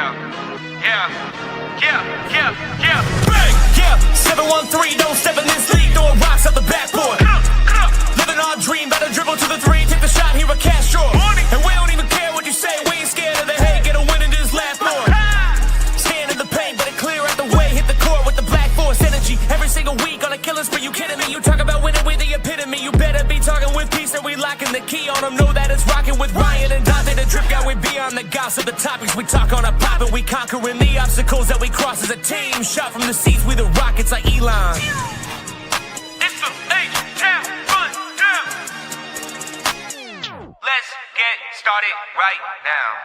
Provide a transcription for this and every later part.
Bang! Yeah, 713, don't step in this league, throwing rocks at the backboard. Living our dream, better dribble to the three, take the shot, here a cash draw. And we don't even care what you say, we ain't scared of the hate, get a win in this last more. Stand in the paint, better clear out the way, hit the court with the black force energy. Every single week on a killing spree, you kidding me? You talk about winning with the epitome, you better be talking with peace and we locking the key on them. Know that it's rocking with Ryan and Donte, the drip guy with beyond the gossip, the topics we talk on a pop and we conquering the obstacles that we cross as a team. Shot from the seats, we the Rockets like Elon. It's the H-Town run down. Let's get started right now.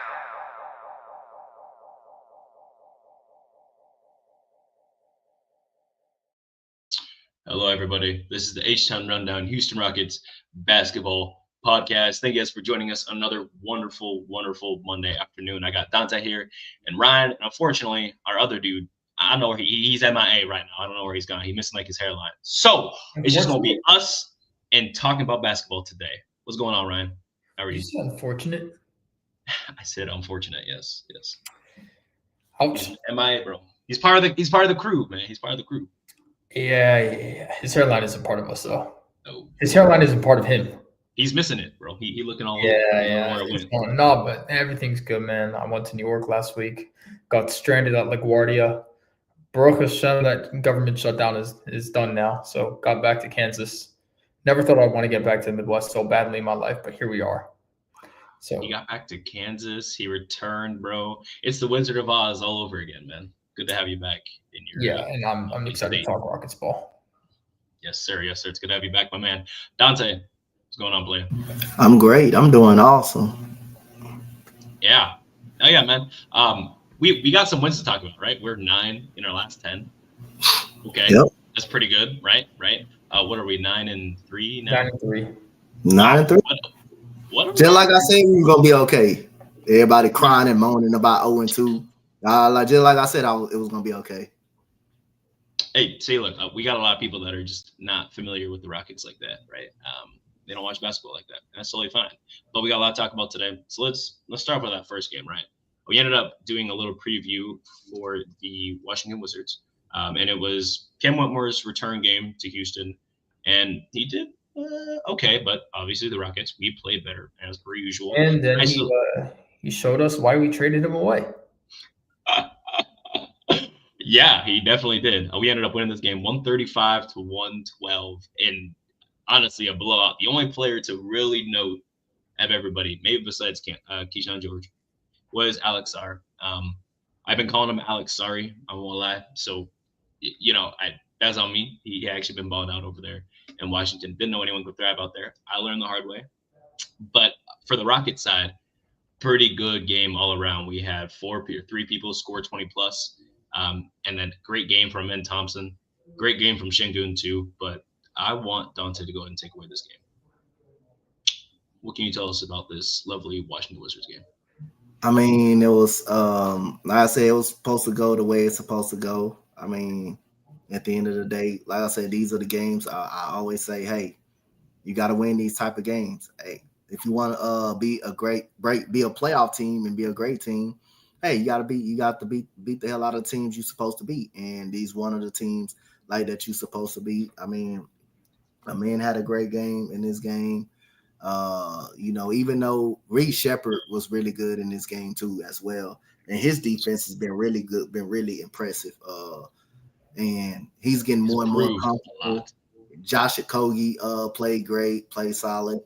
Hello, everybody. This is the H-Town Rundown Houston Rockets basketball podcast. Thank you guys for joining us on another wonderful, wonderful Monday afternoon. I got Donte here and Ryan. And unfortunately, our other dude, I don't know where he's MIA right now. I don't know where he's gone. He's missing like his hairline. So it's just going to be us and talking about basketball today. What's going on, Ryan? How are you? You said unfortunate. I said unfortunate. Yes. Ouch. MIA, bro. He's part of the crew, man. He's part of the crew. Yeah. His hairline isn't part of us, though. No. His hairline isn't part of him. He's missing it, bro. He looking all Yeah. No, but everything's good, man. I went to New York last week. Got stranded at LaGuardia. Baruch Hashem, that government shutdown is done now. So got back to Kansas. Never thought I'd want to get back to the Midwest so badly in my life, but here we are. So he got back to Kansas. He returned, bro. It's the Wizard of Oz all over again, man. Good to have you back in your and I'm excited to talk Rockets ball. Yes, sir. It's good to have you back, my man. Donte, what's going on, player? I'm great. I'm doing awesome. Yeah. Oh yeah, man. We got some wins to talk about, right? We're 9 in our last 10. Okay. Yep. That's pretty good, right? What are we, 9-3 now? 9-3. 9-3. What Just like I said, we were gonna be okay. Everybody crying and moaning about 0-2. Just like I said, it was gonna be okay. Hey, see, look, we got a lot of people that are just not familiar with the Rockets like that, right? They don't watch basketball like that. And that's totally fine. But we got a lot to talk about today. So let's start with that first game, right? We ended up doing a little preview for the Washington Wizards. And it was Cam Whitmore's return game to Houston. And he did okay, but obviously the Rockets, we played better as per usual. And then he showed us why we traded him away. Yeah, he definitely did. We ended up winning this game 135-112, and honestly, a blowout. The only player to really note of everybody, maybe besides Keyshawn George, was Alex Sarr. I've been calling him Alex Sorry. I won't lie. So, that's on me. He actually been balling out over there in Washington. Didn't know anyone could thrive out there. I learned the hard way. But for the Rockets side, pretty good game all around. We had 3 people score 20 plus. And then great game from Ben Thompson. Great game from Şengün too. But I want Donte to go ahead and take away this game. What can you tell us about this lovely Washington Wizards game? I mean, it was like I said, it was supposed to go the way it's supposed to go. I mean, at the end of the day, like I said, these are the games. I always say, hey, you got to win these type of games. Hey, if you want to be a playoff team and be a great team, hey, you got to beat the hell out of the teams you're supposed to beat. And these one of the teams like that you're supposed to beat. I mean, a man had a great game in this game. Even though Reed Shepherd was really good in this game too as well. And his defense has been really good, been really impressive. And he's getting more and more comfortable. Josh Okogie played great, played solid.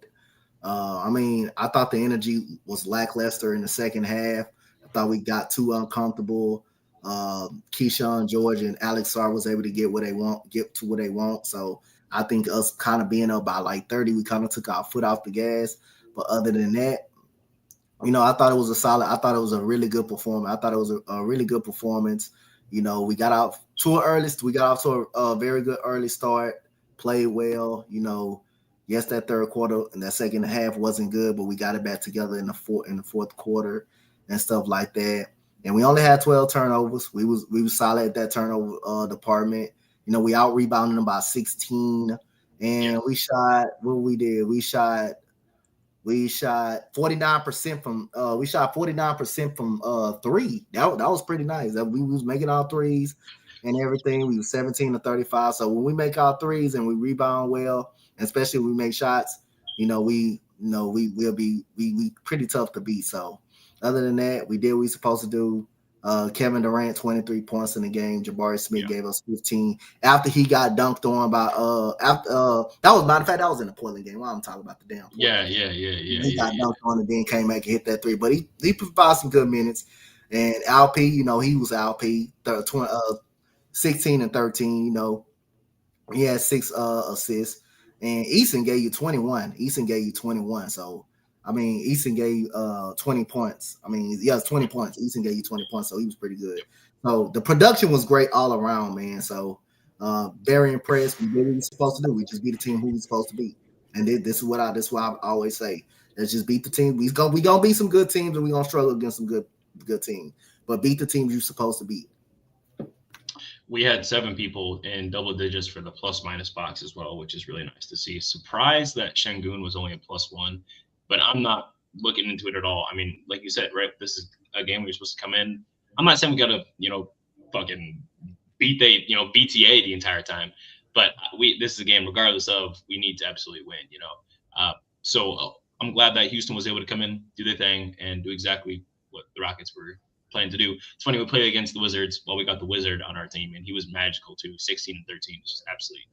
I thought the energy was lackluster in the second half. I thought we got too uncomfortable. Keyshawn George and Alex Sarr was able to get to what they want. So I think us kind of being up by like 30, we kind of took our foot off the gas. But other than that, I thought it was a really good performance. I thought it was a really good performance. We got off to a very good early start, played well. Yes, that third quarter and that second half wasn't good, but we got it back together in the fourth quarter and stuff like that. And we only had 12 turnovers. We was solid at that turnover department. We out rebounded them by 16, and we shot. What we did? We shot We shot 49% from three. That was pretty nice. We was making all threes and everything. We was 17 to 35. So when we make our threes and we rebound well, especially when we make shots, we will be pretty tough to beat. So other than that, we did what we supposed to do. Kevin Durant, 23 points in the game. Jabari Smith gave us 15 after he got dunked on by that was, matter of fact, that was in the Portland game. Why I'm talking about the damn Portland game. He got dunked on and then came back and hit that three. But he provided some good minutes. And LP, he was LP 16 and 13, he had 6 assists. And Easton gave you 21. So Easton gave 20 points. 20 points. Easton gave you 20 points, so he was pretty good. So the production was great all around, man. So very impressed. We did what we were supposed to do. We just beat the team who we supposed to beat. And this is what I always say. Let's just beat the team. We gonna beat some good teams, and we're gonna struggle against some good teams. But beat the teams you're supposed to beat. We had 7 people in double digits for the plus-minus box as well, which is really nice to see. Surprised that Şengün was only a +1. But I'm not looking into it at all. Like you said, right? This is a game we're supposed to come in. I'm not saying we got to, fucking beat BTA the entire time. But this is a game, regardless of, we need to absolutely win, So I'm glad that Houston was able to come in, do their thing, and do exactly what the Rockets were planning to do. It's funny, we played against the Wizards. Well, we got the Wizard on our team, and he was magical too. 16 and 13, just absolutely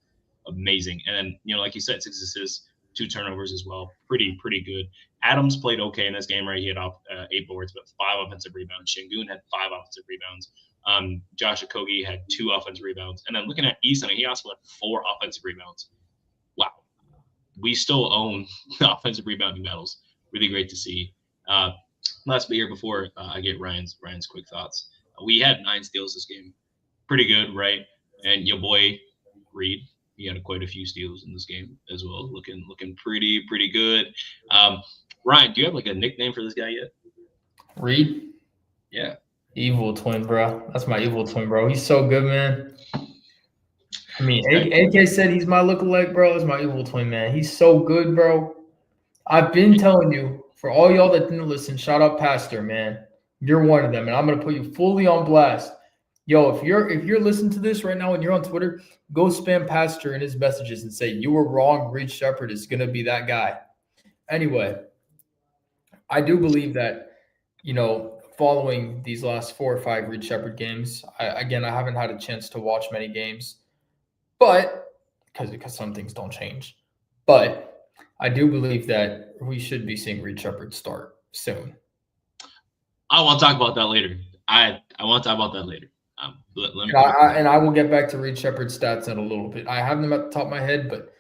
amazing. And then, like you said, 6 assists. 2 turnovers as well. Pretty good. Adams played okay in this game, right? He had 8 boards, but 5 offensive rebounds. Şengün had 5 offensive rebounds. Josh Okogie had 2 offensive rebounds. And then looking at Easton, he also had 4 offensive rebounds. Wow. We still own the offensive rebounding medals. Really great to see. Last bit here before I get Ryan's quick thoughts. We had 9 steals this game. Pretty good, right? And your boy Reed, he had quite a few steals in this game as well, looking pretty good. Ryan, do you have like a nickname for this guy yet? Reed? Yeah. Evil twin, bro. That's my evil twin, bro. He's so good, man. AK said he's my lookalike, bro. That's my evil twin, man. He's so good, bro. I've been telling you, for all y'all that didn't listen, shout out Pastor, man. You're one of them, and I'm gonna put you fully on blast. Yo, if you're listening to this right now and you're on Twitter, go spam Pastor in his messages and say, you were wrong. Reed Sheppard is going to be that guy. Anyway, I do believe that, following these last 4 or 5 Reed Sheppard games, I haven't had a chance to watch many games, but because some things don't change. But I do believe that we should be seeing Reed Sheppard start soon. I want to talk about that later. I want to talk about that later. I will get back to Reed Sheppard's stats in a little bit. I have them at the top of my head, but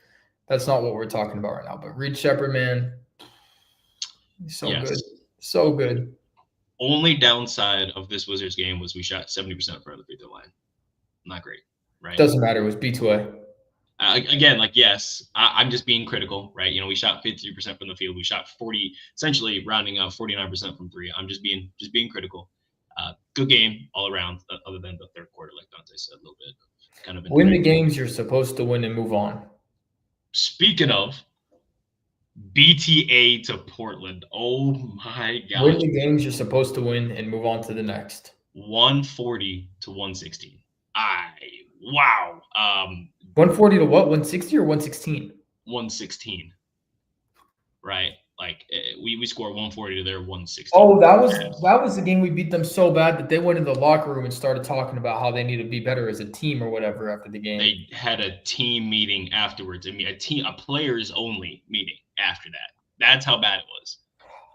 that's not what we're talking about right now. But Reed Sheppard, man, he's so good. So good. Only downside of this Wizards game was we shot 70% for the free throw line. Not great, right? Doesn't matter. It was B2A. Again, yes, I'm just being critical, right? We shot 53% from the field. We shot 40, essentially rounding out 49% from 3. I'm just being critical. Good game all around, other than the third quarter, like Donte said, a little bit. Kind of win the games you're supposed to win and move on. Speaking of, BTA to Portland. Oh my God. Win the games you're supposed to win and move on to the next. 140 to 116. Wow. 140 to what? 160 or 116? 116. Right. Like we scored 140 to their 160. Oh, that was the game we beat them so bad that they went in the locker room and started talking about how they need to be better as a team or whatever after the game. They had a team meeting afterwards. A players only meeting after that. That's how bad it was.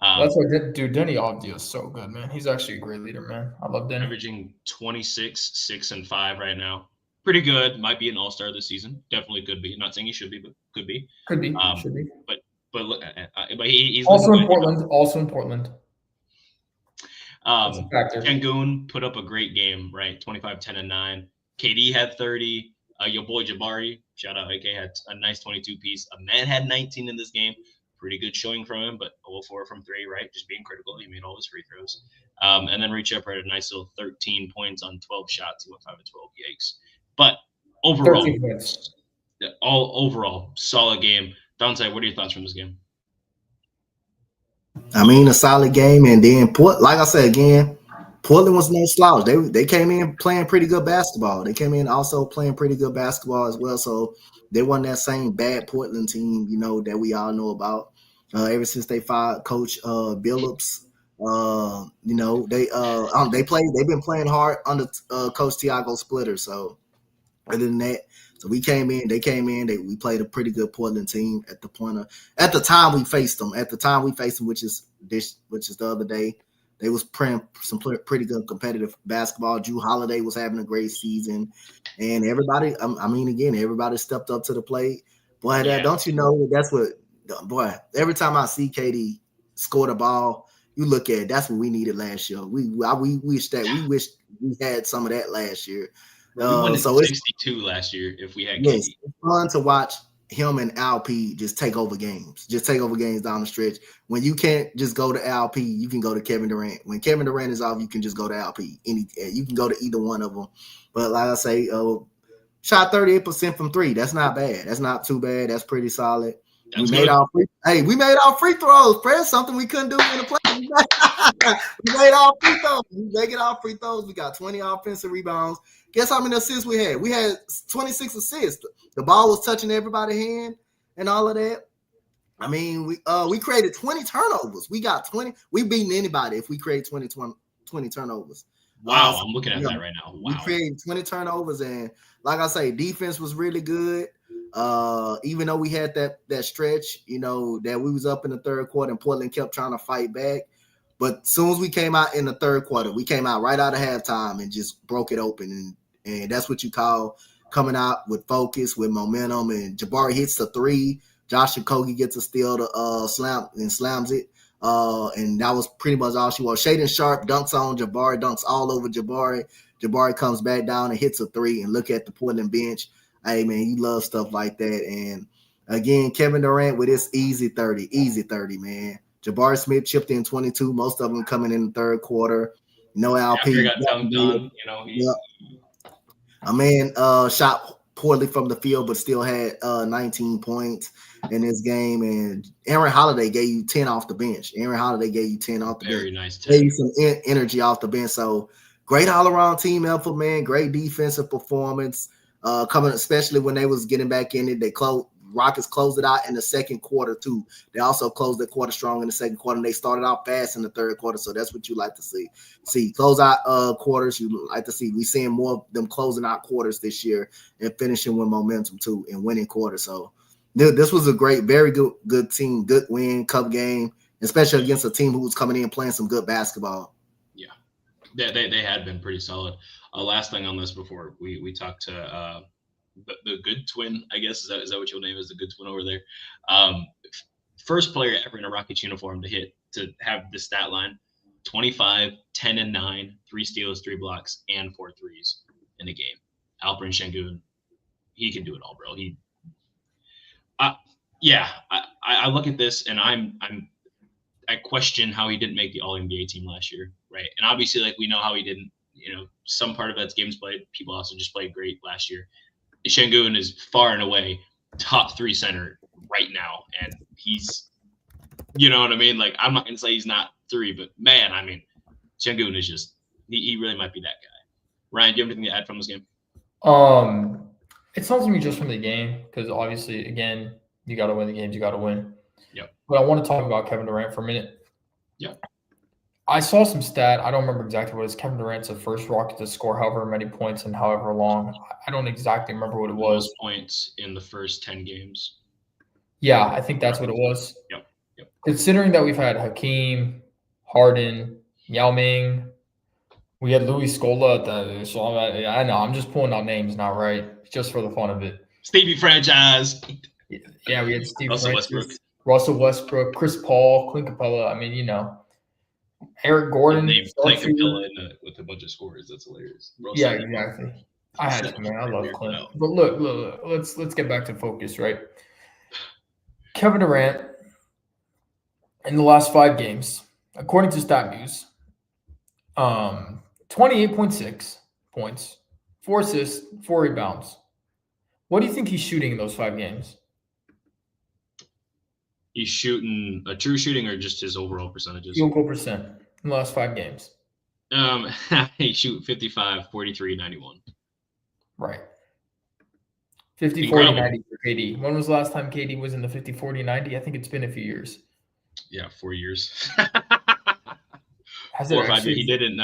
That's what, dude. Denny Avdia is so good, man. He's actually a great leader, man. I love Denny. Averaging 26, 6, and 5 right now. Pretty good. Might be an all-star this season. Definitely could be. Not saying he should be, but could be. Could be. Should be. But he's also in Portland. Also in Portland. Şengün put up a great game, right? 25, 10, and 9. KD had 30. Your boy Jabari, shout out AK, had a nice 22 piece. A man had 19 in this game. Pretty good showing from him, but 0-4 from 3, right? Just being critical. He made all his free throws. And then Reed Sheppard had a nice little 13 points on 12 shots. He went 5 of 12. Yikes. But overall, solid game. Donte, what are your thoughts from this game? I mean, a solid game, and then like I said again, Portland was no slouch. They came in playing pretty good basketball. They came in also playing pretty good basketball as well. So they won that same bad Portland team, that we all know about. Ever since they fired Coach Billups, they've been playing hard under Coach Tiago Splitter. So other than that, so they came in, we played a pretty good Portland team at the time we faced them, which is the other day. They was playing some pretty good competitive basketball. Drew Holiday was having a great season, and everybody, everybody stepped up to the plate. Boy, don't you know that's what, boy, every time I see KD score the ball, you look at it, that's what we needed last year. We wish we had some of that last year. We won 62 last year if we had KD. Yes, it's fun to watch him and Alp just take over games down the stretch. When you can't just go to Alp, you can go to Kevin Durant. When Kevin Durant is off, you can just go to Alp. You can go to either one of them. But like I say, shot 38% from three. That's not bad. That's not too bad. That's pretty solid. We made our free throws, Press. Something we couldn't do in the play. We made our free throws. We making our free throws. We got 20 offensive rebounds. Guess how many assists we had? We had 26 assists. The ball was touching everybody's hand and all of that. I mean, we created 20 turnovers. We got 20. We beaten anybody if we create 20 turnovers. Wow, I'm looking at that right now. Wow. We created 20 turnovers, and like I say, defense was really good. Even though we had that stretch, that we was up in the third quarter and Portland kept trying to fight back. But as soon as we came out in the third quarter, we came out right out of halftime and just broke it open. And that's what you call coming out with focus, with momentum. And Jabari hits the three. Josh Okogie gets a steal to slams it. And that was pretty much all she was. Shaden Sharp dunks on Jabari, dunks all over Jabari. Jabari comes back down and hits a three. And look at the Portland bench. Hey, man, you love stuff like that. And, again, Kevin Durant with his easy 30, man. Jabari Smith chipped in 22, most of them coming in the third quarter. No LP. A man shot poorly from the field, but still had 19 points in this game. And Aaron Holiday gave you 10 off the bench. Very nice. Gave you some energy off the bench. So great all-around team effort, man. Great defensive performance. Coming, especially when they was getting back in it. Rockets closed it out in the second quarter too. They also closed the quarter strong in the second quarter, and they started out fast in the third quarter. So that's what you like to see. Close out quarters. You like to see. We seeing more of them closing out quarters this year and finishing with momentum too and winning quarters. So this was a very good team, good win, cup game, especially against a team who was coming in playing some good basketball. Yeah, they had been pretty solid. Last thing on this before we talk to the good twin, I guess, is that what your name is, the good twin over there? First player ever in a Rockets uniform to have the stat line: 25, 10 and 9, 3 steals, 3 blocks, and 4 threes in a game. Alperen Şengün, he can do it all, bro. I look at this and I question how he didn't make the All-NBA team last year, right? And obviously, like, we know how he didn't. Some part of that's games played. People also just played great last year. Şengün is far and away top 3 center right now, and he's, you know what I mean? Like, I'm not gonna say he's not 3, but man, I mean, Şengün is just he really might be that guy. Ryan, do you have anything to add from this game? It's not to me just from the game, because obviously, again, you got to win the games you got to win. Yep. But I want to talk about Kevin Durant for a minute. Yep. I saw some stat. I don't remember exactly what it is. Kevin Durant's the first Rocket to score however many points and however long. I don't exactly remember what it was. Most points in the first 10 games. Yeah, I think that's what it was. Yep. Considering that we've had Hakeem, Harden, Yao Ming, we had Louis Scola. So I know I'm just pulling out names now, right? Just for the fun of it. Stevie franchise. Yeah, we had Steve Russell Westbrook, Chris Paul, Clint Capella. I mean, Eric Gordon. They Clint Capella with a bunch of scores. That's hilarious. Yeah, exactly. I had to, man. I love Clint. But look. Let's get back to focus, right? Kevin Durant in the last 5 games, according to StatMuse, 28.6 points, 4 assists, 4 rebounds. What do you think he's shooting in those 5 games? He's shooting a true shooting or just his overall percentages? Field goal percent in the last 5 games. He shoot 55, 43, 91. Right. 50, 40, Incredible. 90 for KD. When was the last time KD was in the 50, 40, 90? I think it's been a few years. Yeah, 4 years. Has 4 or 5 years. He didn't.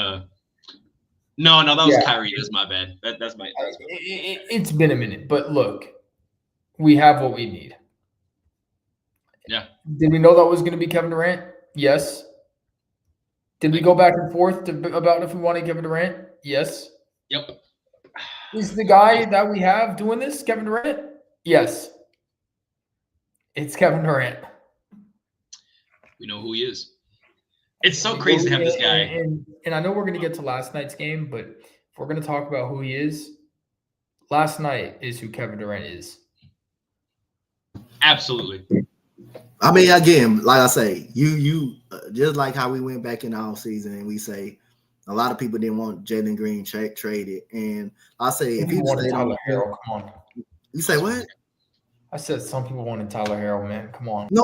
No, that was Kyrie. That's my bad. That's my. It's been a minute, but look, we have what we need. Yeah. Did we know that was going to be Kevin Durant? Yes. Did we go back and forth about if we wanted Kevin Durant? Yes. Yep. Is the guy that we have doing this Kevin Durant? Yes. It's Kevin Durant. We know who he is. It's so crazy to have this guy. And I know we're going to get to last night's game, but if we're going to talk about who he is, last night is who Kevin Durant is. Absolutely. I mean, again, like I say, you just like how we went back in the offseason and we say a lot of people didn't want Jalen Green traded. And I say, if you wanted Tyler Herro, come on. You say what? I said some people wanted Tyler Herro, man. Come on. No,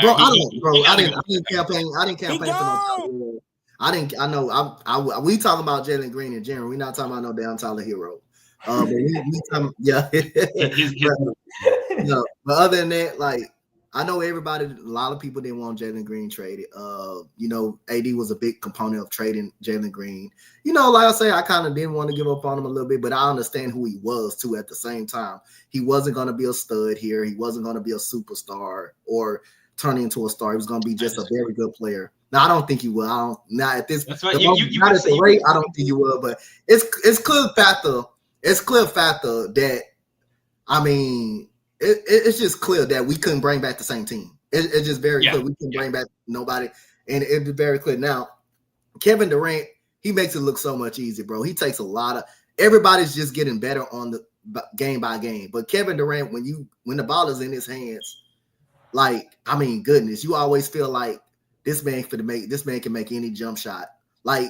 bro, I didn't campaign for no Tyler Herro. We talking about Jalen Green in general. We're not talking about no damn Tyler Herro. But we talking, yeah. But other than that, like, I know a lot of people didn't want Jalen Green traded. AD was a big component of trading Jalen Green. Like I say, I kind of didn't want to give up on him a little bit, but I understand who he was too at the same time. He wasn't going to be a stud here. He wasn't going to be a superstar or turn into a star. He was going to be just a very good player. Now, I don't think he will. I don't think he will, but it's clear factor. It's clear factor that, I mean, it's just clear that we couldn't bring back the same team. It's just very clear. We couldn't bring back nobody. And it's very clear. Now, Kevin Durant, he makes it look so much easier, bro. He takes a lot of – everybody's just getting better on the game by game. But Kevin Durant, when the ball is in his hands, like, I mean, goodness, you always feel like this man can make any jump shot. Like,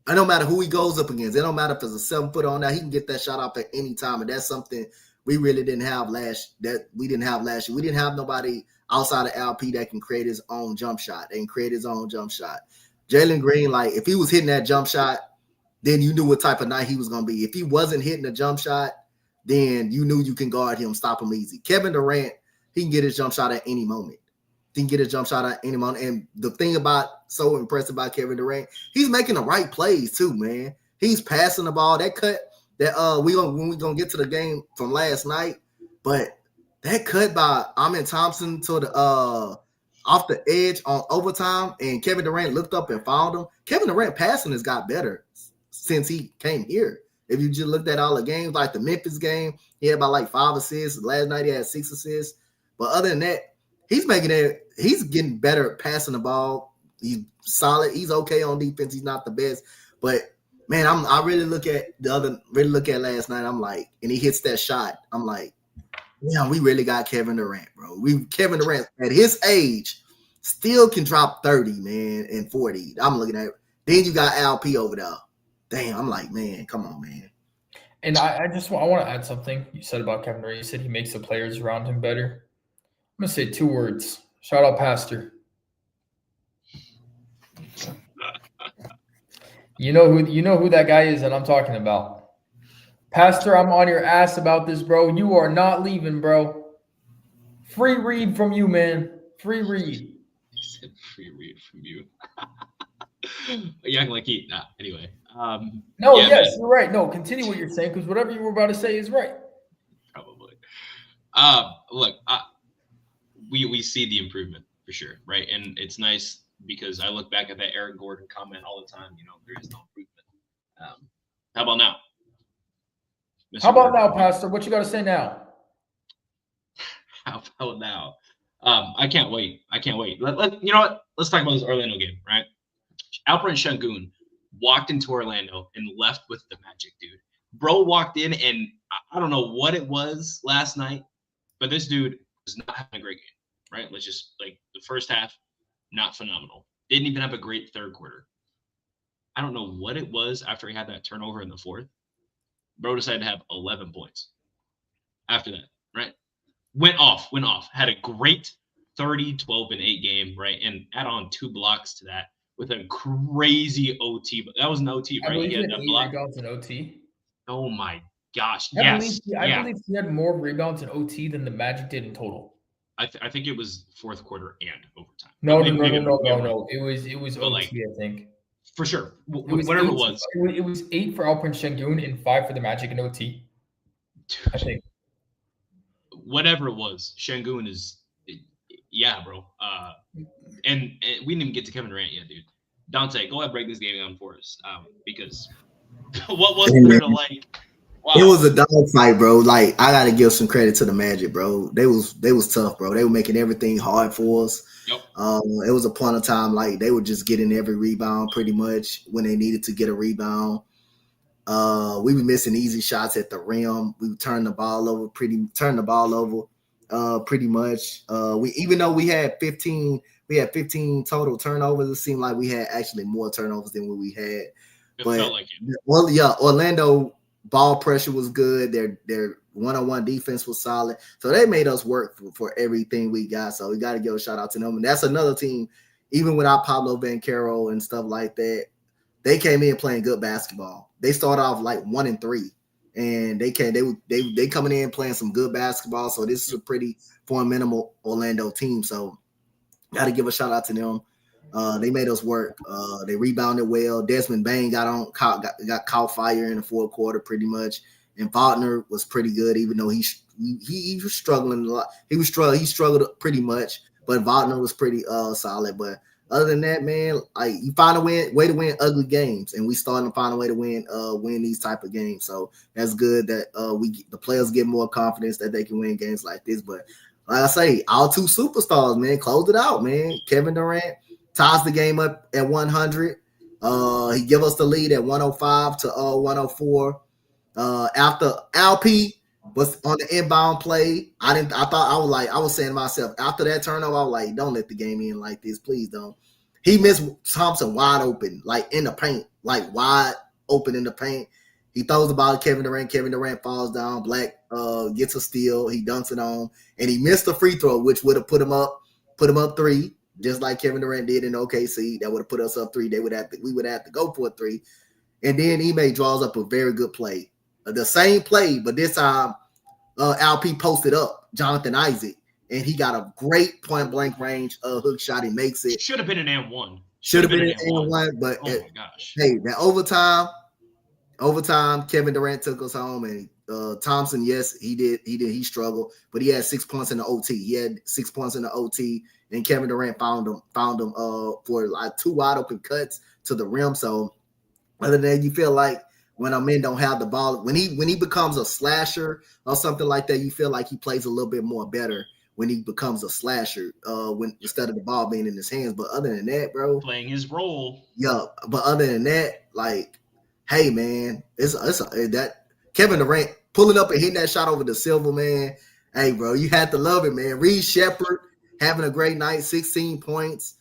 it don't matter who he goes up against. It don't matter if it's a 7-footer on that. He can get that shot off at any time. And that's something – we really didn't have last year. We didn't have nobody outside of LP that can create his own jump shot and create his own jump shot. Jalen Green, like, if he was hitting that jump shot, then you knew what type of night he was going to be. If he wasn't hitting a jump shot, then you knew you can guard him, stop him easy. Kevin Durant, he can get his jump shot at any moment. And the thing so impressive about Kevin Durant, he's making the right plays too, man. He's passing the ball. That cut when we gonna get to the game from last night, but that cut by Amin Thompson to the off the edge on overtime, and Kevin Durant looked up and found him. Kevin Durant passing has got better since he came here. If you just looked at all the games, like the Memphis game, he had about like 5 assists. Last night he had 6 assists. But other than that, he's getting better at passing the ball. He's solid. He's okay on defense. He's not the best, but man, I really look at last night. I'm like, and he hits that shot. I'm like, yeah, we really got Kevin Durant, bro. Kevin Durant at his age still can drop 30, man, and 40. I'm looking at it. Then you got LP over there. Damn, I'm like, man, come on, man. And I want to add something you said about Kevin Durant. You said he makes the players around him better. I'm gonna say 2 words. Shout out, Pastor. You know who that guy is that I'm talking about. Pastor, I'm on your ass about this, bro. You are not leaving, bro. Free read from you, man. Free read. He said free read from you. You acting like he. Nah. Anyway. Yes, you're right. No, continue what you're saying because whatever you were about to say is right. Probably. Look, we see the improvement for sure, right? And it's nice because I look back at that Eric Gordon comment all the time. There is no improvement. How about now? How about now, Pastor? What you got to say now? How about now? I can't wait. You know what? Let's talk about this Orlando game, right? Alperen Sengun walked into Orlando and left with the magic, dude. Bro walked in, and I don't know what it was last night, but this dude was not having a great game, right? Let's just, like, the first half, not phenomenal. Didn't even have a great third quarter. I don't know what it was after he had that turnover in the fourth. Bro decided to have 11 points after that, right? Went off, had a great 30, 12, and 8 game, right? And add on 2 blocks to that with a crazy OT. But that was an OT, I right? believe He he had had that 8 block. rebounds in OT. Oh my gosh. I believe Yes. I Yeah. believe he had more rebounds in OT than the Magic did in total. I think it was fourth quarter and overtime. No. Maybe It was But, OT, like, I think. for sure. It was Whatever 8, it was. it was 8 for Alperen Şengün and 5 for the Magic in OT, I think. Whatever it was, Şengün is, yeah, bro. And we didn't even get to Kevin Durant yet, dude. Donte, go ahead, break this game down for us, because what was there to like? Wow. It was a dog fight, bro. Like, I gotta give some credit to the Magic, bro. They was tough, bro. They were making everything hard for us. Yep. It was a point of time, like they were just getting every rebound pretty much when they needed to get a rebound. We were missing easy shots at the rim. We turned the ball over pretty much. Even though we had 15 total turnovers, it seemed like we had actually more turnovers than what we had. It felt like it. Well, yeah, Orlando ball pressure was good. Their one-on-one defense was solid. So they made us work for everything we got. So we got to give a shout out to them. And that's another team, even without Pablo Banchero and stuff like that, they came in playing good basketball. They started off like 1-3, and they coming in playing some good basketball. So this is a pretty formidable Orlando team. So got to give a shout out to them. They made us work. They rebounded well. Desmond Bain got caught fire in the fourth quarter pretty much. And Wagner was pretty good, even though he was struggling a lot. He struggled pretty much, but Wagner was pretty solid. But other than that, man, like you find a way to win ugly games, and we starting to find a way to win these type of games. So that's good that the players get more confidence that they can win games like this. But like I say, our 2 superstars, man, closed it out, man. Kevin Durant ties the game up at 100. He give us the lead at 105 to 104. After LP was on the inbound play, I was saying to myself, after that turnover, I was like, don't let the game end like this, please don't. He missed Thompson wide open, like in the paint, like wide open in the paint. He throws the ball to Kevin Durant. Kevin Durant falls down. Black gets a steal. He dunks it on, and he missed the free throw, which would have put him up 3, just like Kevin Durant did in OKC. That would have put us up 3. We would have to go for a 3, and then Ime draws up a very good play. The same play, but this time LP posted up Jonathan Isaac, and he got a great point blank range hook shot. He makes it. Should have been an and-1. Should have been an and-1, but oh my gosh. Hey, that overtime, Kevin Durant took us home, and Thompson, yes, he did. He struggled, but he had 6 points in the OT. He had 6 points in the OT, and Kevin Durant found him for like 2 wide open cuts to the rim. So other than that, you feel like when a man don't have the ball, when he becomes a slasher or something like that, you feel like he plays a little bit more better when he becomes a slasher, when instead of the ball being in his hands. But other than that, bro, playing his role. Yeah, but other than that, like, hey man, that Kevin Durant pulling up and hitting that shot over the Silver, man. Hey, bro, you had to love it, man. Reed Shepherd having a great night, 16 points.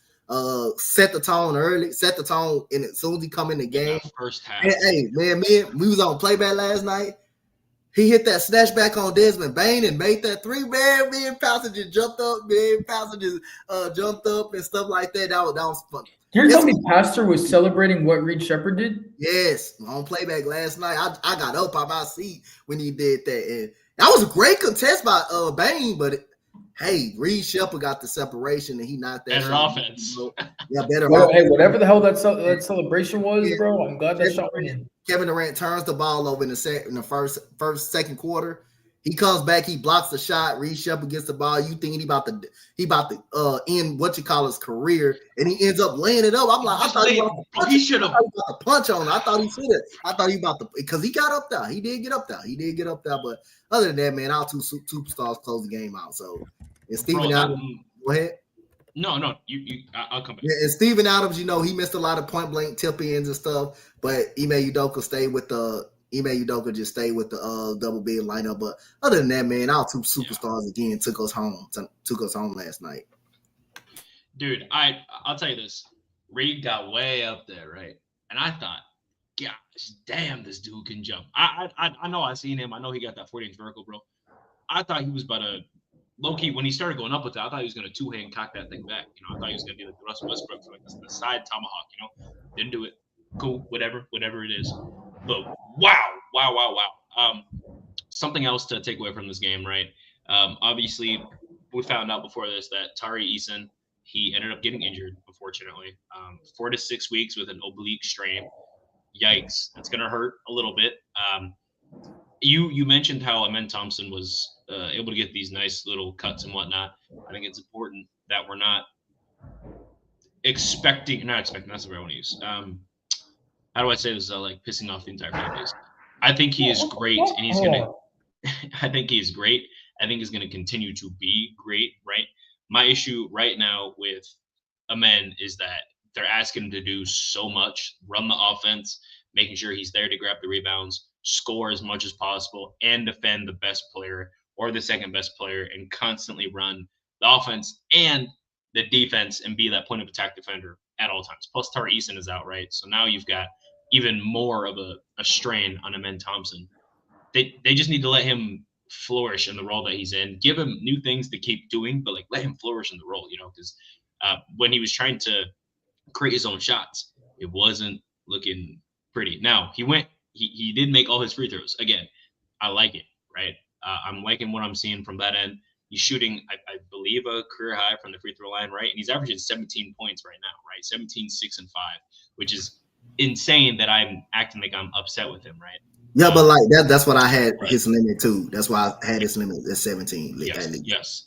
Set the tone early, set the tone, and as soon as he come in the game, first half. Hey, man, we was on playback last night. He hit that snatch back on Desmond Bain and made that 3, man. Me and Passenger jumped up, jumped up and stuff like that. That was fun. You're telling me Pastor was celebrating what Reed Shepherd did? Yes, on playback last night. I got up out my seat when he did that, and that was a great contest by Bain, but hey, Reed Shepherd got the separation, and he knocked that better shot. Offense. Yeah, better well, offense. Hey, whatever the hell that celebration was, bro, I'm glad that shot went in. Kevin Durant turns the ball over in the second quarter. He comes back, he blocks the shot. Reed Shepherd gets the ball. You think he about to end his career, and he ends up laying it up. I'm like, I thought he should have punch on it. I thought he should have. I thought he about to, because he got up there. He did get up there. But other than that, man, our 2 superstars closed the game out. So, and Steven Adams, go ahead. No, I'll come back. Yeah, and Steven Adams, he missed a lot of point blank tip ins and stuff, but Ime Udoka just stayed with the double big lineup. But other than that, man, our 2 superstars again took us home last night. Dude, I'll tell you this. Reed got way up there, right? And I thought, gosh, damn, this dude can jump. I know I seen him. I know he got that 40-inch vertical, bro. I thought he was about to low-key, when he started going up with it, I thought he was going to two-hand cock that thing back. I thought he was going to do like the Russell Westbrook for like the side tomahawk. Didn't do it. Cool, whatever it is. But wow. Something else to take away from this game, right? Obviously, we found out before this that Tari Eason, he ended up getting injured, unfortunately. 4 to 6 weeks with an oblique strain. Yikes, that's going to hurt a little bit. You mentioned how Amen Thompson was able to get these nice little cuts and whatnot. I think it's important that we're not expecting, that's the word I want to use. How do I say this without like pissing off the entire fan base? I think he is great, and he's going to I think he's great. I think he's going to continue to be great, right? My issue right now with Amen is that they're asking him to do so much, run the offense, making sure he's there to grab the rebounds, score as much as possible, and defend the best player or the second best player, and constantly run the offense and the defense and be that point of attack defender at all times. Plus, Tari Eason is out, right? So now you've got even more of a strain on Amen Thompson. They just need to let him flourish in the role that he's in. Give him new things to keep doing, but like let him flourish in the role, because when he was trying to create his own shots, it wasn't looking pretty. Now he did make all his free throws. Again, I like it, right? I'm liking what I'm seeing from that end. He's shooting, I believe, a career high from the free throw line, right? And he's averaging 17 points right now, right? 17, 6, and 5, which is insane that I'm acting like I'm upset with him, right? Yeah, but like that's what I had his limit too. That's why I had his limit at 17. Yes.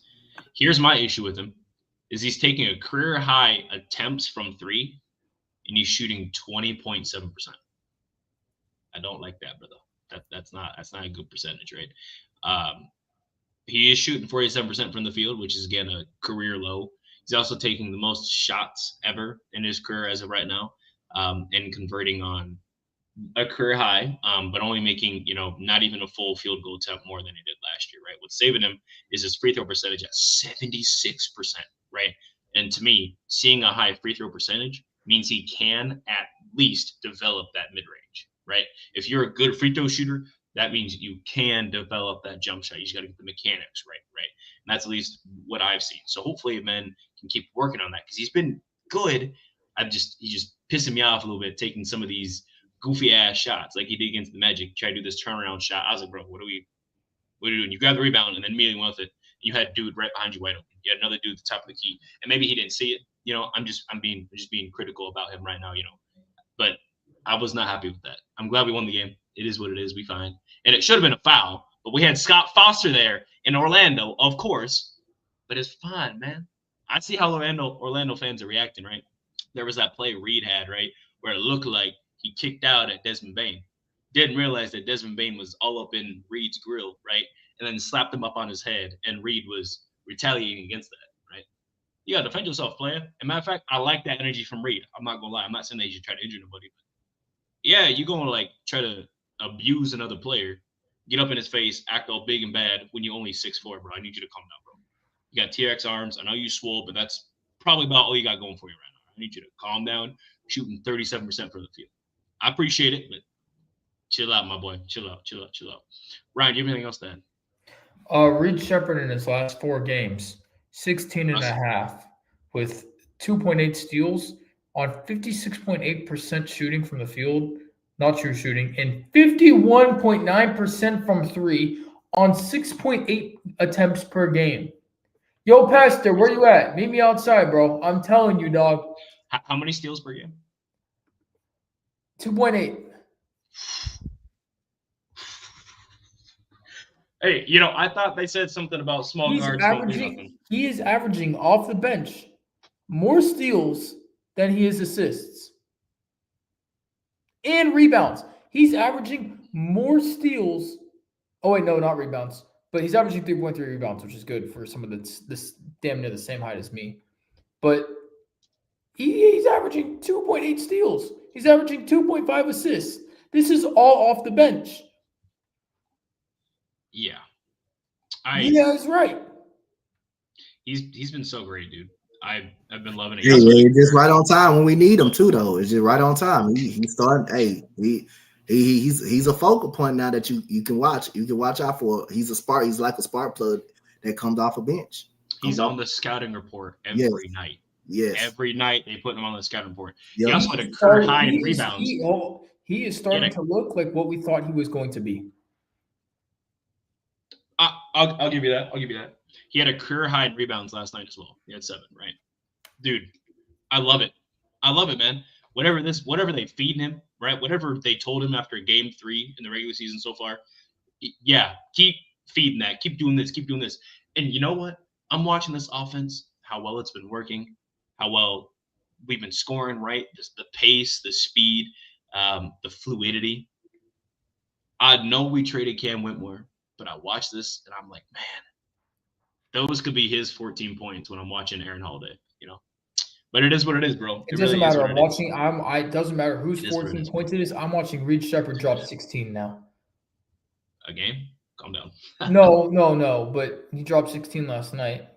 Here's my issue with him is he's taking a career high attempts from 3 and he's shooting 20.7%. I don't like that, brother. That's not a good percentage, right? He is shooting 47% from the field, which is again a career low. He's also taking the most shots ever in his career as of right now, and converting on a career high, but only making, not even a full field goal attempt more than he did last year, right? What's saving him is his free throw percentage at 76%, right? And to me, seeing a high free throw percentage means he can at least develop that mid-range, right? If you're a good free throw shooter, that means you can develop that jump shot. You just got to get the mechanics right? And that's at least what I've seen. So hopefully men can keep working on that because he's been good. He's just pissing me off a little bit, taking some of these goofy ass shots like he did against the Magic. Try to do this turnaround shot. I was like, bro, what are you doing? You grab the rebound and then immediately went with it. You had a dude right behind you wide open. You had another dude at the top of the key, and maybe he didn't see it. I'm just being critical about him right now. But I was not happy with that. I'm glad we won the game. It is what it is. We fine, and it should have been a foul, but we had Scott Foster there in Orlando, of course. But it's fine, man. I see how Orlando fans are reacting, right? There was that play Reed had, right, where it looked like he kicked out at Desmond Bane. Didn't realize that Desmond Bane was all up in Reed's grill, right? And then slapped him up on his head, and Reed was retaliating against that, right? You got to defend yourself, player. As a matter of fact, I like that energy from Reed. I'm not going to lie. I'm not saying that you should try to injure nobody. But yeah, you're going to, try to abuse another player, get up in his face, act all big and bad when you're only 6'4", bro. I need you to calm down, bro. You got TRX arms. I know you swole, but that's probably about all you got going for you right now. I need you to calm down, shooting 37% from the field. I appreciate it, but chill out, my boy. Chill out. Ryan, do you have anything else to add? Reed Shepherd in his last 4 games, 16 and a half with 2.8 steals on 56.8% shooting from the field, not true shooting, and 51.9% from 3 on 6.8 attempts per game. Yo, Pastor, where you at? Meet me outside, bro. I'm telling you, dog. How many steals per game? 2.8. Hey, I thought they said something about small guards. He is averaging off the bench more steals than he is assists and rebounds. He's averaging more steals. Oh, wait, no, not rebounds. But he's averaging 3.3 rebounds, which is good for someone that's this damn near the same height as me. But he's averaging 2.8 steals. He's averaging 2.5 assists. This is all off the bench. Yeah. Yeah, that's right. He's been so great, dude. I've been loving it. Yeah, it's just right on time when we need him too, though. It's just right on time. He's starting. Hey, he's a focal point now that you can watch. You can watch out for. He's a spark. He's like a spark plug that comes off a bench. He's Comes on the scouting report Yes. every night. Yes. Every night they put him on the scouting report. Yep. He also had a career high in rebounds. He is starting to look like what we thought he was going to be. I'll give you that. I'll give you that. He had a career high in rebounds last night as well. He had 7, right? Dude, I love it. I love it, man. Whatever they feed him, right? Whatever they told him after game 3 in the regular season so far, yeah, keep feeding that. Keep doing this. Keep doing this. And you know what? I'm watching this offense, how well it's been working, how well we've been scoring, right? The pace, the speed, the fluidity. I know we traded Cam Whitmore, but I watch this and I'm like, man, those could be his 14 points when I'm watching Aaron Holiday, you know. But it is what it is, bro. It doesn't matter. I'm watching. It doesn't matter whose 14 points it is. I'm watching Reed Shepherd drop 16 now. A game? Calm down. No. But he dropped 16 last night.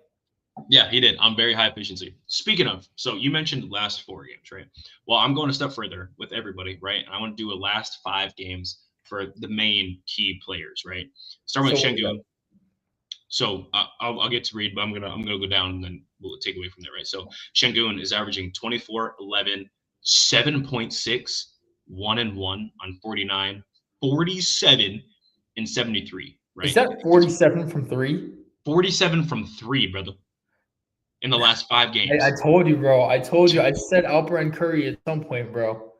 Yeah, he did. On very high efficiency. Speaking of, so you mentioned the last 4 games, right? Well, I'm going a step further with everybody, right? And I want to do a last 5 games for the main key players, right? Start with Şengün. So I'll get to Reed, but I'm gonna go down and then we'll take away from there, right? So Şengün is averaging 24, 11, 7.6, 1-1 on 49, 47, and 73, right? Is that 47 from 3? 47 from 3, brother. In the last 5 games. I told you, bro. I told you. I said Alperen Curry at some point, bro.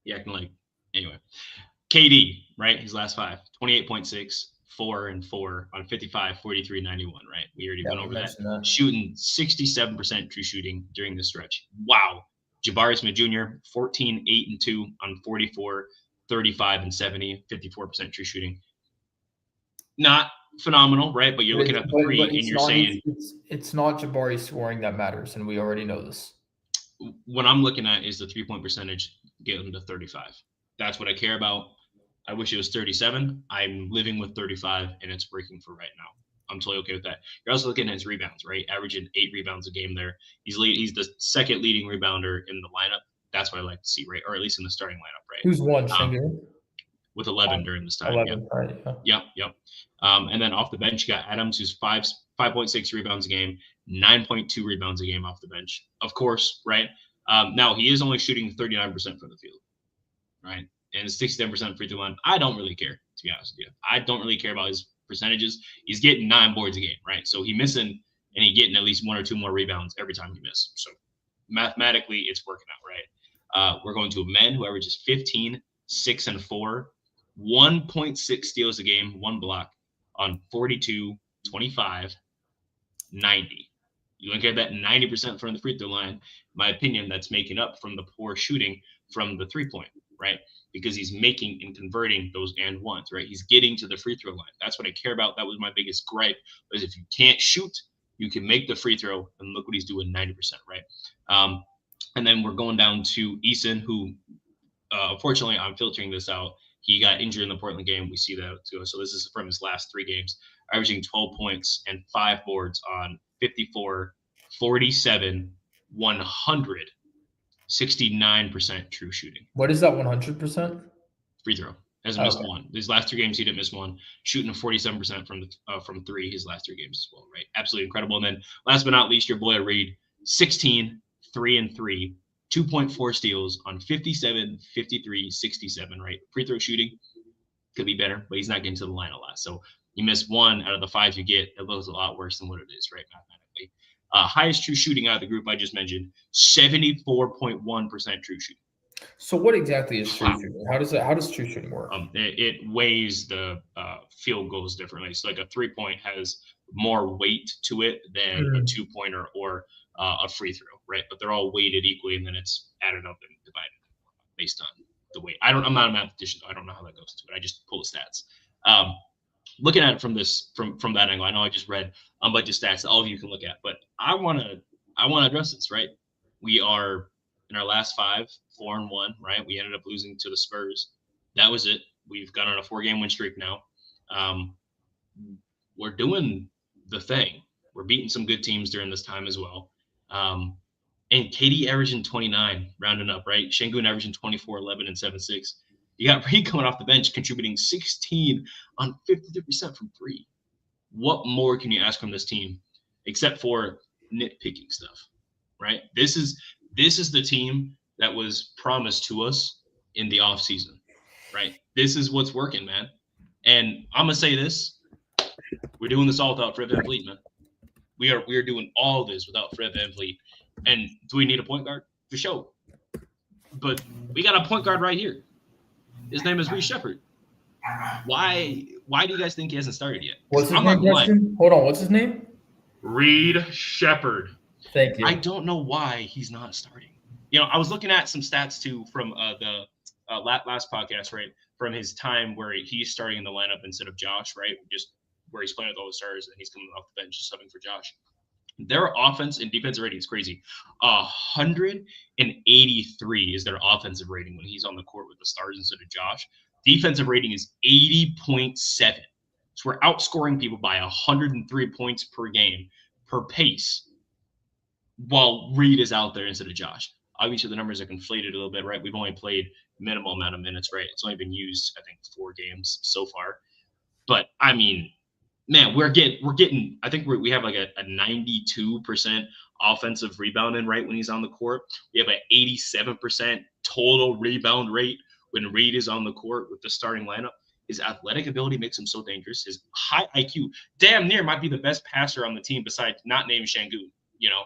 Yeah, anyway. KD, right? His last 5, 28.6, 4 and 4 on 55, 43, 91, right? We already went over that. Shooting 67% true shooting during this stretch. Wow. Jabari Smith Jr., 14, 8 and 2 on 44, 35 and 70, 54% true shooting. Not phenomenal, right? But you're looking at the 3 and you're saying it's not Jabari scoring that matters, and we already know this. What I'm looking at is the 3-point percentage, get them to 35. That's what I care about. I wish it was 37. I'm living with 35, and it's working for right now. I'm totally okay with that. You're also looking at his rebounds, right? Averaging 8 rebounds a game there. He's the second leading rebounder in the lineup. That's what I like to see, right? Or at least in the starting lineup, right? Who's won, Şengün? With 11 during this time. 11, yeah. right? Yep. And then off the bench, you got Adams, who's 5.6 rebounds a game, 9.2 rebounds a game off the bench. Of course, right? Now he is only shooting 39% from the field, right? And 67% free throw line. I don't really care, to be honest with you. I don't really care about his percentages. He's getting 9 boards a game, right? So he's missing and he's getting at least 1 or 2 more rebounds every time he misses. So mathematically, it's working out, right? We're going to a men who averages 15, 6 and 4, 1.6 steals a game, 1 block on 42, 25, 90. You look at that 90% from the free throw line. In my opinion, that's making up from the poor shooting from the 3-point, right? Because he's making and converting those and ones, right? He's getting to the free throw line. That's what I care about. That was my biggest gripe, was if you can't shoot, you can make the free throw, and look what he's doing, 90%, right? And then we're going down to Eason, who, unfortunately, I'm filtering this out. He got injured in the Portland game. We see that too. So this is from his last 3 games, averaging 12 points and 5 boards on 54, 47, 100, 69% true shooting. What is that 100%? Free throw. Hasn't missed one. These last 3 games, he didn't miss one. Shooting 47% from 3 his last 3 games as well, right? Absolutely incredible. And then last but not least, your boy Reed, 16, 3 and 3, 2.4 steals on 57, 53, 67, right? Free throw shooting could be better, but he's not getting to the line a lot. So you miss 1 out of the 5 you get. It looks a lot worse than what it is, right? Mathematically. Highest true shooting out of the group I just mentioned, 74.1% true shooting. So what exactly is true shooting? How does true shooting work? It weighs the field goals differently. So like a 3-point has more weight to it than a 2-pointer or a free throw, right? But they're all weighted equally, and then it's added up and divided based on the weight. I'm not a mathematician, so I don't know how that goes to it. I just pull the stats. Looking at it from that angle, I know I just read a bunch of stats that all of you can look at, but I want to address this, right? We are in our last 5, 4-1, right? We ended up losing to the Spurs. That was it. We've gone on a 4-game win streak now. We're doing the thing. We're beating some good teams during this time as well. And KD averaging 29, rounding up, right? Şengün averaging 24, 11, and 7-6. You got Reed coming off the bench, contributing 16 on 53% from 3. what more can you ask from this team except for nitpicking stuff, right? This is the team that was promised to us in the offseason, right? This is what's working, man. And I'm gonna say this: we're doing this all without Fred VanVleet, man. We are doing all this without Fred VanVleet. And do we need a point guard? For sure. But we got a point guard right here. His name is Reed Shepherd. Why do you guys think he hasn't started yet? What's his name, Preston? Hold on, what's his name? Reed Shepherd. Thank you. I don't know why he's not starting. You know, I was looking at some stats too from the last podcast, right? From his time where he's starting in the lineup instead of Josh, right? Just where he's playing with all the stars and he's coming off the bench subbing for Josh. Their offense and defensive rating is crazy. 183 is their offensive rating when he's on the court with the stars instead of Josh. Defensive rating is 80.7. So we're outscoring people by 103 points per game per pace while Reed is out there instead of Josh. Obviously, the numbers are conflated a little bit, right? We've only played minimal amount of minutes, right? It's only been used, I think, 4 games so far. But, I mean, man, we're getting. I think we have like a 92% offensive rebounding right when he's on the court. We have an 87% total rebound rate when Reed is on the court with the starting lineup. His athletic ability makes him so dangerous. His high IQ damn near might be the best passer on the team besides not named Şengün. You know,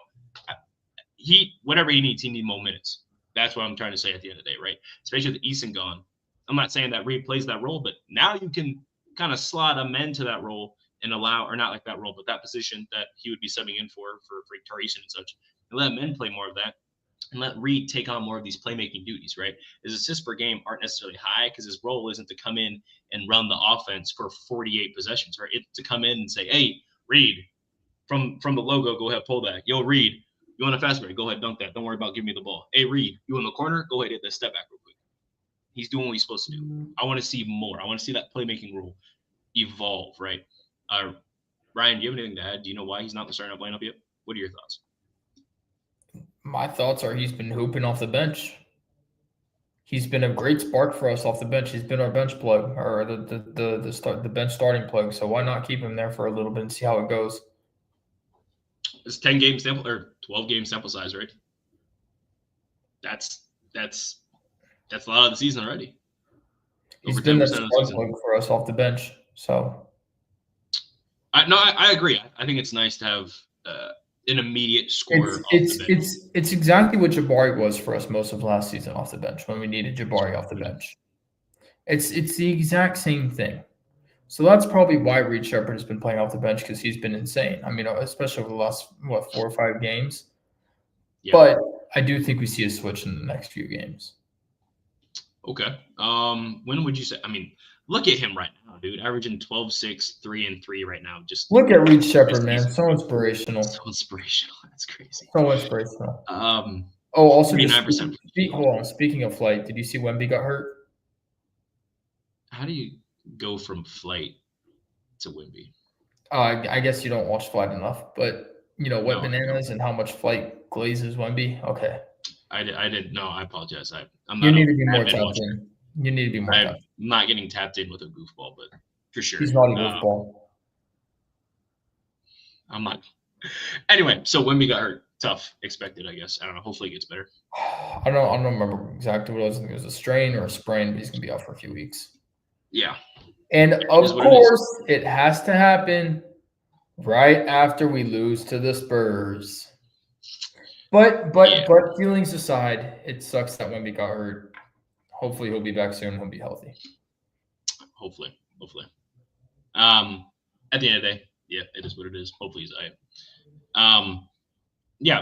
whatever he needs more minutes. That's what I'm trying to say at the end of the day, right? Especially with Eason gone. I'm not saying that Reed plays that role, but now you can kind of slot a men to that role and allow, or not like that role, but that position that he would be subbing in for Tari Eason and such, and let men play more of that, and let Reed take on more of these playmaking duties, right? His assists per game aren't necessarily high because his role isn't to come in and run the offense for 48 possessions, right? It's to come in and say, hey, Reed, from the logo, go ahead, pull that. Yo, Reed, you want a fast break? Go ahead, dunk that. Don't worry about giving me the ball. Hey, Reed, you in the corner? Go ahead, hit that step back real quick. He's doing what he's supposed to do. I want to see more. I want to see that playmaking role evolve, right? Ryan, do you have anything to add? Do you know why he's not in the starting lineup yet? What are your thoughts? My thoughts are he's been hooping off the bench. He's been a great spark for us off the bench. He's been our bench plug, or the bench starting plug. So why not keep him there for a little bit and see how it goes? It's 10 game sample or 12 game sample size, right? That's a lot of the season already. He's been the spark plug for us off the bench. So I agree. I think it's nice to have an immediate scorer. It's exactly what Jabari was for us most of last season off the bench when we needed Jabari off the bench. It's the exact same thing. So that's probably why Reed Shepherd has been playing off the bench, because he's been insane. I mean, especially over the last 4 or 5 games. Yeah. But I do think we see a switch in the next few games. Okay. When would you say? I mean, look at him right now, dude. Averaging 12-6, 3-3 right now. Just look at Reed Shepherd, man. So inspirational. So inspirational. That's crazy. So inspirational. Also 39%. Hold on. Speaking of flight, did you see Wemby got hurt? How do you go from flight to Wemby? I guess you don't watch Flight enough, but you know what bananas and how much Flight glazes Wemby. Okay. I didn't know. I apologize. I'm not. You need to be more tapped in. You need to be more. I'm not getting tapped in with a goofball, but for sure. He's not a goofball. I'm not. Anyway, so Wemby got hurt. Tough. Expected, I guess. I don't know. Hopefully it gets better. I don't remember exactly what it was. I think it was a strain or a sprain, but he's going to be out for a few weeks. Yeah. And of course, it has to happen right after we lose to the Spurs. But feelings aside, it sucks that Wemby got hurt. Hopefully he'll be back soon. He'll be healthy. Hopefully. At the end of the day, yeah, it is what it is. Hopefully he's all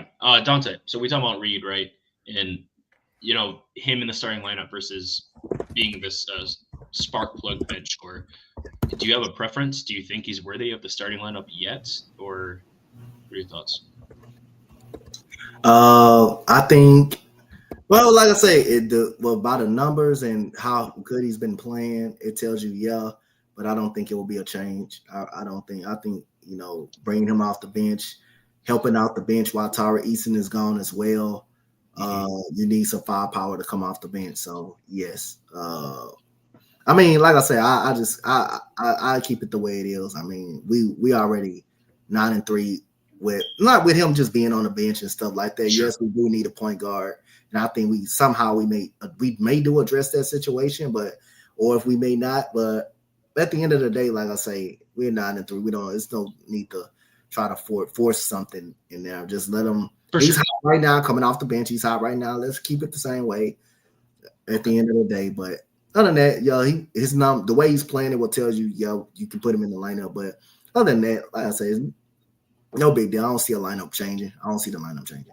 right. Donte. So we talk about Reed, right? And you know, him in the starting lineup versus being this spark plug bench scorer. Do you have a preference? Do you think he's worthy of the starting lineup yet, or what are your thoughts? I think, well, like I say, by the numbers and how good he's been playing, it tells you, yeah, but I don't think it will be a change. I think, you know, bringing him off the bench, helping out the bench while Tari Eason is gone as well. You need some firepower to come off the bench. So, yes. I mean, like I said, I keep it the way it is. I mean, we already 9-3 with not with him just being on the bench and stuff like that. Sure. Yes, we do need a point guard, and I think we may do address that situation, or if we may not. But at the end of the day, like I say, we're 9-3. We don't. It's no need to try to force something in there. Just let him. He's hot right now, coming off the bench. He's hot right now. Let's keep it the same way. At the end of the day, but other than that, the way he's playing it will tell you, you can put him in the lineup. But other than that, like I said, no big deal. I don't see a lineup changing. I don't see the lineup changing.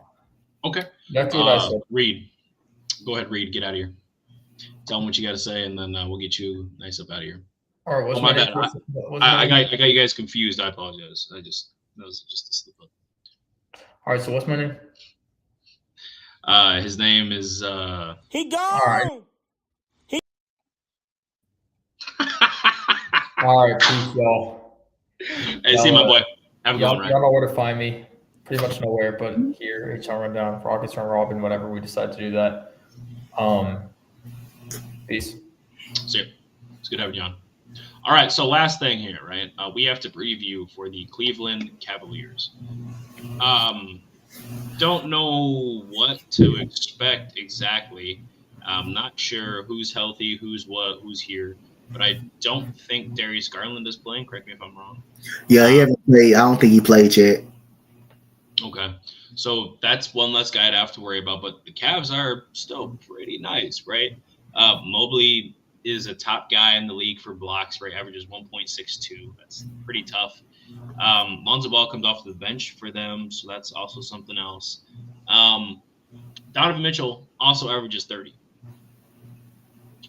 Okay. That's what I said. Reed, go ahead, Reed. Get out of here. Tell them what you got to say, and then we'll get you nice up out of here. All right. My bad. I got you guys confused. I apologize. That was just a slip up. All right. So what's my name? His name is He gone. All right. All right, peace, y'all. Hey, see my boy. Have a good one, right? Y'all know where to find me. Pretty much nowhere, but here, HR Rundown, Rockets Run Robin, whenever we decide to do that. Peace. See you. It's good having you on. All right, so last thing here, right? We have to preview for the Cleveland Cavaliers. Don't know what to expect exactly. I'm not sure who's healthy, who's here. But I don't think Darius Garland is playing. Correct me if I'm wrong. Yeah, he hasn't played. I don't think he played yet. Okay. So that's one less guy to have to worry about. But the Cavs are still pretty nice, right? Mobley is a top guy in the league for blocks, right? Averages 1.62. That's pretty tough. Lonzo Ball comes off the bench for them, so that's also something else. Donovan Mitchell also averages 30.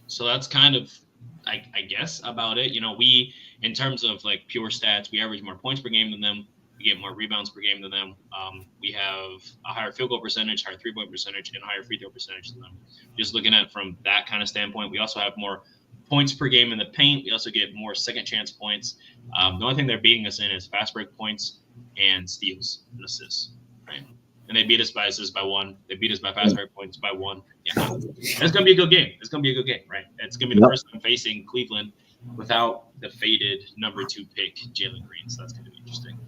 So that's kind of, I guess, about it. We, in terms of like pure stats, we average more points per game than them. We get more rebounds per game than them. We have a higher field goal percentage, higher three-point percentage, and a higher free throw percentage than them. Just looking at it from that kind of standpoint, we also have more points per game in the paint. We also get more second chance points. The only thing they're beating us in is fast break points and steals and assists, right? And they beat us by assists by 1. They beat us by fast break points by 1. Yeah, it's gonna be a good game. It's gonna be a good game, right? It's gonna be the first time facing Cleveland without the faded number 2 pick, Jalen Green. So that's gonna be interesting.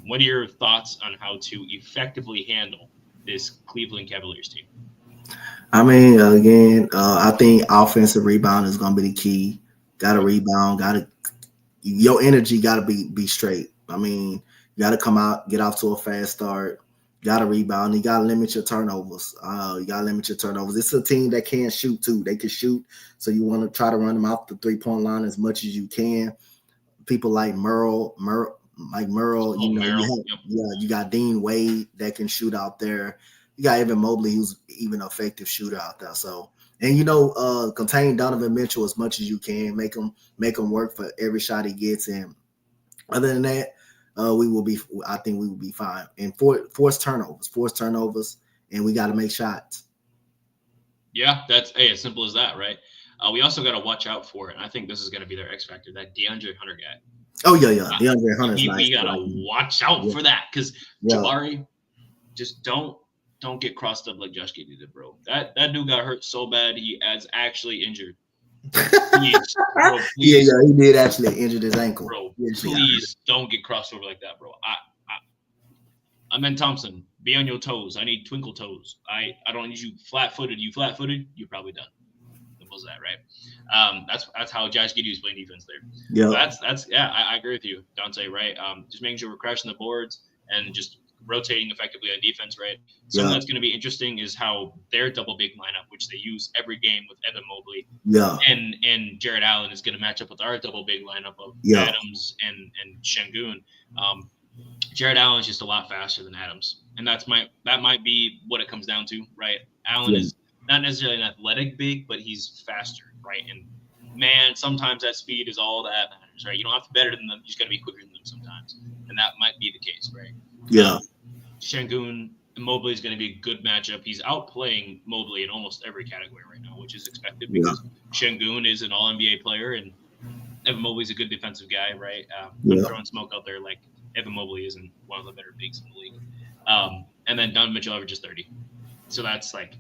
What are your thoughts on how to effectively handle this Cleveland Cavaliers team? I mean, again, I think offensive rebound is going to be the key. Got to rebound. Your energy got to be straight. I mean, you got to come out, get off to a fast start. Got to rebound. You got to limit your turnovers. It's a team that can shoot too. They can shoot, so you want to try to run them off the 3-point line as much as you can. People like Merle, you got Dean Wade that can shoot out there. You got Evan Mobley, who's even an effective shooter out there. So, and contain Donovan Mitchell as much as you can. Make him work for every shot he gets. And other than that, I think we will be fine. And force turnovers, and we got to make shots. Yeah, that's as simple as that, right? We also got to watch out for it. And I think this is going to be their X factor, that DeAndre Hunter guy. Oh yeah, DeAndre Hunter's nice. We gotta watch out for that because Jabari, just don't get crossed up like Josh Giddey did, bro. That dude got hurt so bad he is actually injured. Please, bro, please. Yeah, he did actually injure his ankle. Bro, please don't get crossed over like that, bro. I'm Ben Thompson. Be on your toes. I need twinkle toes. I don't need you flat-footed. You flat-footed, you're probably done. Was that right? That's how Josh Giddey was playing defense there. Yeah, so I agree with you, Donte. Right, just making sure we're crashing the boards and just rotating effectively on defense. Right. Something that's going to be interesting is how their double big lineup, which they use every game with Evan Mobley, and Jared Allen, is going to match up with our double big lineup of Adams and Şengün. Jared Allen is just a lot faster than Adams, and that might be what it comes down to. Right, Allen is not necessarily an athletic big, but he's faster, right? And man, sometimes that speed is all that matters, right? You don't have to be better than them; you just got to be quicker than them sometimes, and that might be the case, right? Yeah. Şengün and Mobley is going to be a good matchup. He's outplaying Mobley in almost every category right now, which is expected because Şengün is an All-NBA player and Evan Mobley's a good defensive guy, right? I'm throwing smoke out there like Evan Mobley isn't one of the better bigs in the league. And then Donovan Mitchell averages 30. So that's what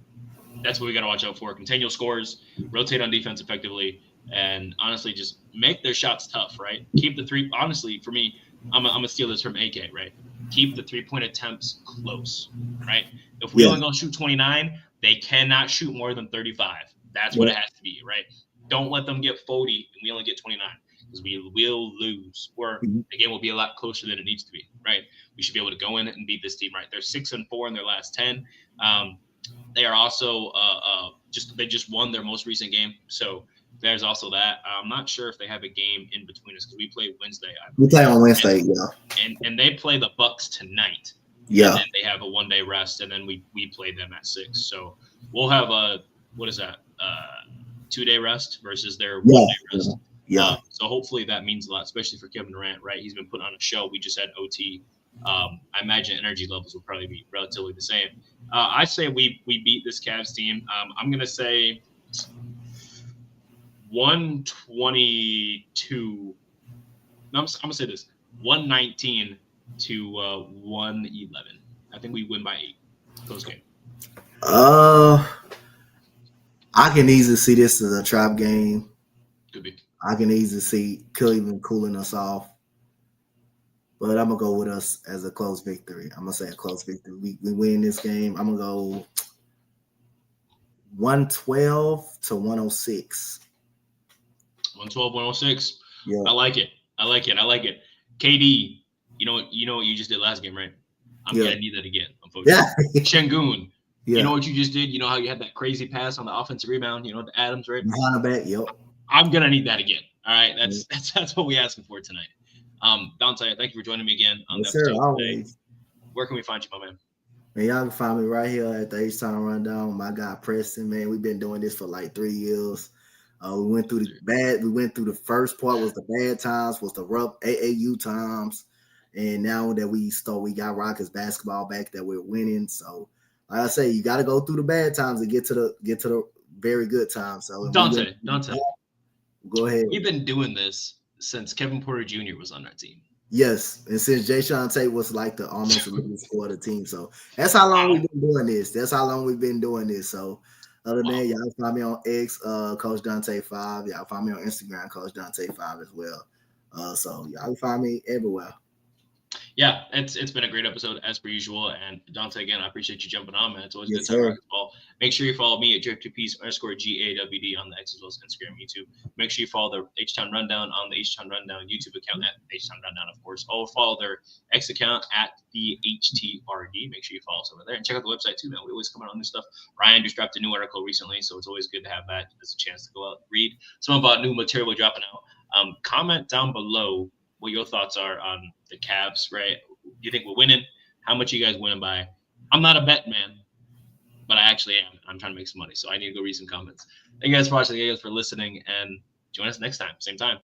we got to watch out for. Continual scores, rotate on defense effectively, and honestly, just make their shots tough, right? Keep the three. Honestly, for me, I'm gonna steal this from AK, right? Keep the 3-point attempts close, right? If we only gonna shoot 29, they cannot shoot more than 35. That's what it has to be, right? Don't let them get 40 and we only get 29 because we will lose, or the game will be a lot closer than it needs to be, right? We should be able to go in and beat this team, right? They're 6-4 in their last 10. They are also they just won their most recent game, so there's also that. I'm not sure if they have a game in between us because we play Wednesday. We play on Wednesday, and they play the Bucks tonight. Yeah. And then they have a 1-day rest, and then we play them at 6. So we'll have a 2-day rest versus their 1-day rest. Yeah. So hopefully that means a lot, especially for Kevin Durant, right? He's been put on a show. We just had OT. I imagine energy levels will probably be relatively the same. I say we beat this Cavs team. I'm gonna say 122. No, I'm gonna say this: 119 to 111. I think we win by 8. Close game. I can easily see this as a trap game. Could be. I can easily see Cleveland cooling us off. But I'm going to go with us as a close victory. I'm going to say a close victory. We win this game. I'm going to go 112 to 106. 112, 106. Yeah. I like it. KD, you know what you just did last game, right? I'm going to need that again. Unfortunately. Şengün. Yeah. You know what you just did? You know how you had that crazy pass on the offensive rebound? You know, the Adams, right? Behind the back, yep. I'm going to need that again. All right. That's what we're asking for tonight. Donte, thank you for joining me again on the episode today. Where can we find you, my man? Man, y'all can find me right here at the H-Town Rundown. My guy Preston, man, we've been doing this for like 3 years. We went through the first part was the bad times, was the rough AAU times, and now that we got Rockets basketball back that we're winning. So, like I say, you got to go through the bad times to get to the very good times. So, Donte, go ahead. We've been doing this since Kevin Porter Jr. was on our team. Yes, and since Jay Sean Tate was like the almost elite squad of the team. So that's how long we've been doing this. So other than that, y'all can find me on X, Coach Donte 5. Y'all find me on Instagram, Coach Donte 5 as well. So y'all can find me everywhere. Yeah, it's been a great episode as per usual. And Donte, again, I appreciate you jumping on, man. It's always good to talk basketball. Make sure you follow me at @Drip2Piece_GAWD on the X as well as Instagram, YouTube. Make sure you follow the H-Town Rundown on the H-Town Rundown YouTube account at H-Town Rundown, of course. Or follow their X account at the HTRD. Make sure you follow us over there and check out the website too, man. We always come out on this stuff. Ryan just dropped a new article recently, so it's always good to have that as a chance to go out and read some of our new material we're dropping out. Comment down below what your thoughts are on the Cavs, right? You think we're winning? How much you guys winning by? I'm not a bet man, but I actually am. I'm trying to make some money, so I need to go read some comments. Thank you guys for watching. Thank you guys for listening, and join us next time, same time.